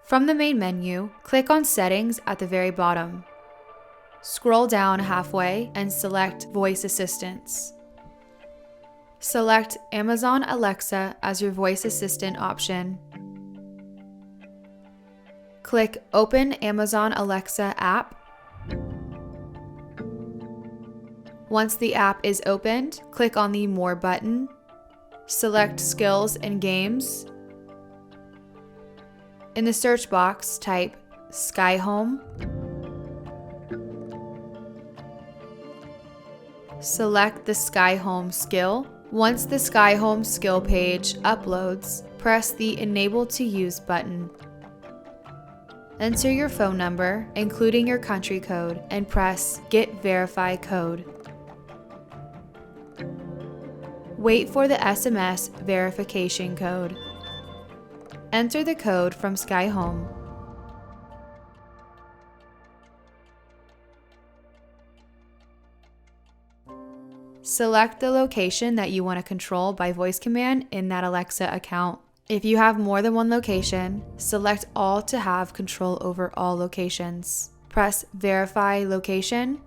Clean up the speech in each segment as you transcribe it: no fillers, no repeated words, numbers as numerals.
From the main menu, click on Settings at the very bottom. Scroll down halfway and select Voice Assistants. Select Amazon Alexa as your voice assistant option. Click Open Amazon Alexa app. Once the app is opened, click on the More button. Select Skills and Games. In the search box, type SkyHome. Select the SkyHome skill. Once the SkyHome skill page uploads, press the Enable to Use button. Enter your phone number, including your country code, and press Get Verify Code. Wait for the SMS verification code. Enter the code from SkyHome. Select the location that you want to control by voice command in that Alexa account. If you have more than one location, select All to have control over all locations. Press Verify Location.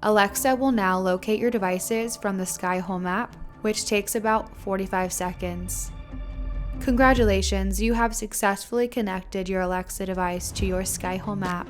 Alexa will now locate your devices from the SkyHome app, which takes about 45 seconds. Congratulations, you have successfully connected your Alexa device to your SkyHome app.